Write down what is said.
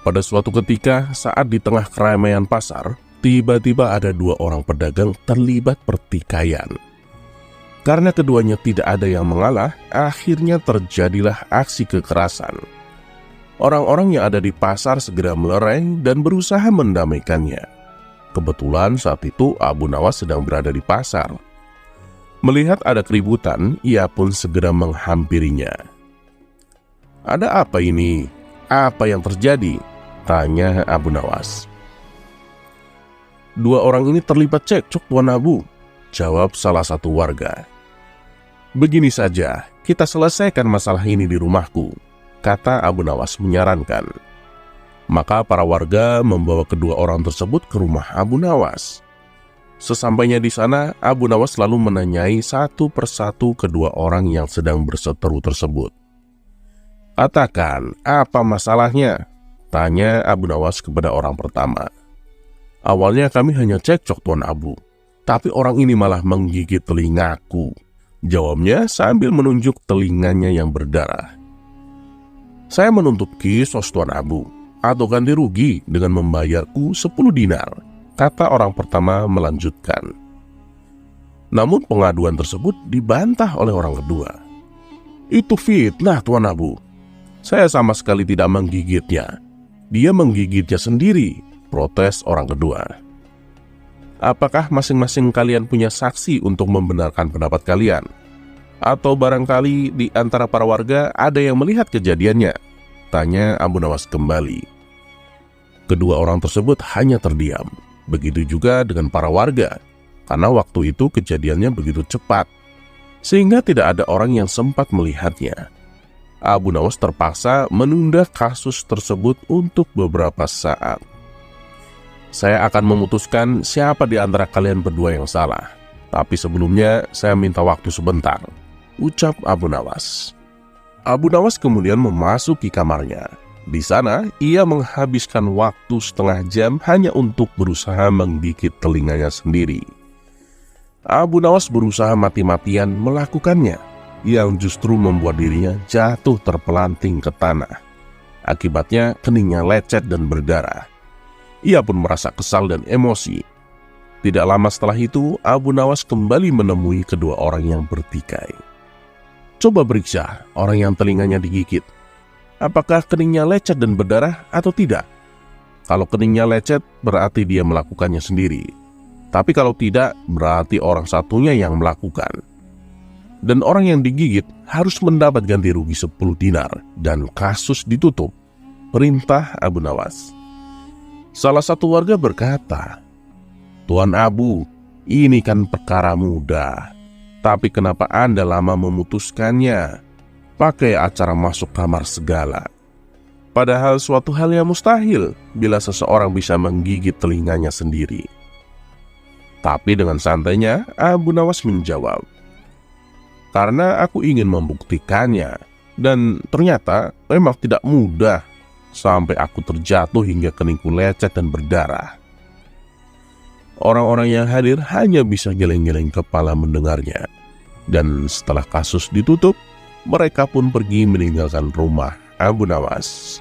Pada suatu ketika saat di tengah keramaian pasar, tiba-tiba ada dua orang pedagang terlibat pertikaian. Karena keduanya tidak ada yang mengalah, akhirnya terjadilah aksi kekerasan. Orang-orang yang ada di pasar segera melerai dan berusaha mendamaikannya. Kebetulan saat itu Abu Nawas sedang berada di pasar. Melihat ada keributan, ia pun segera menghampirinya. "Ada apa ini? Apa yang terjadi?" tanya Abu Nawas. "Dua orang ini terlibat cekcok, Tuan Abu," jawab salah satu warga. "Begini saja, kita selesaikan masalah ini di rumahku," kata Abu Nawas menyarankan. Maka para warga membawa kedua orang tersebut ke rumah Abu Nawas. Sesampainya di sana, Abu Nawas lalu menanyai satu persatu kedua orang yang sedang berseteru tersebut. "Katakan, apa masalahnya?" tanya Abu Nawas kepada orang pertama. "Awalnya kami hanya cekcok, Tuan Abu, tapi orang ini malah menggigit telingaku," jawabnya sambil menunjuk telinganya yang berdarah. "Saya menuntut kisos, Tuan Abu, atau ganti rugi dengan membayarku 10 dinar, kata orang pertama melanjutkan. Namun pengaduan tersebut dibantah oleh orang kedua. "Itu fitnah, Tuan Abu. Saya sama sekali tidak menggigitnya. Dia menggigitnya sendiri," protes orang kedua. "Apakah masing-masing kalian punya saksi untuk membenarkan pendapat kalian? Atau barangkali di antara para warga ada yang melihat kejadiannya?" tanya Abu Nawas kembali. Kedua orang tersebut hanya terdiam. Begitu juga dengan para warga, karena waktu itu kejadiannya begitu cepat, sehingga tidak ada orang yang sempat melihatnya. Abu Nawas terpaksa menunda kasus tersebut untuk beberapa saat. "Saya akan memutuskan siapa di antara kalian berdua yang salah. Tapi sebelumnya saya minta waktu sebentar," ucap Abu Nawas. Abu Nawas kemudian memasuki kamarnya. Di sana, ia menghabiskan waktu setengah jam hanya untuk berusaha menggigit telinganya sendiri. Abu Nawas berusaha mati-matian melakukannya, yang justru membuat dirinya jatuh terpelanting ke tanah. Akibatnya, keningnya lecet dan berdarah. Ia pun merasa kesal dan emosi. Tidak lama setelah itu, Abu Nawas kembali menemui kedua orang yang bertikai. "Coba periksa orang yang telinganya digigit. Apakah keningnya lecet dan berdarah atau tidak? Kalau keningnya lecet, berarti dia melakukannya sendiri. Tapi kalau tidak, berarti orang satunya yang melakukan. Dan orang yang digigit harus mendapat ganti rugi 10 dinar dan kasus ditutup," perintah Abu Nawas. Salah satu warga berkata, "Tuan Abu, ini kan perkara mudah. Tapi kenapa Anda lama memutuskannya? Pakai acara masuk kamar segala. Padahal suatu hal yang mustahil bila seseorang bisa menggigit telinganya sendiri." Tapi dengan santainya, Abu Nawas menjawab, "Karena aku ingin membuktikannya, dan ternyata memang tidak mudah sampai aku terjatuh hingga keningku lecet dan berdarah." Orang-orang yang hadir hanya bisa geleng-geleng kepala mendengarnya. Dan setelah kasus ditutup, mereka pun pergi meninggalkan rumah Abu Nawas.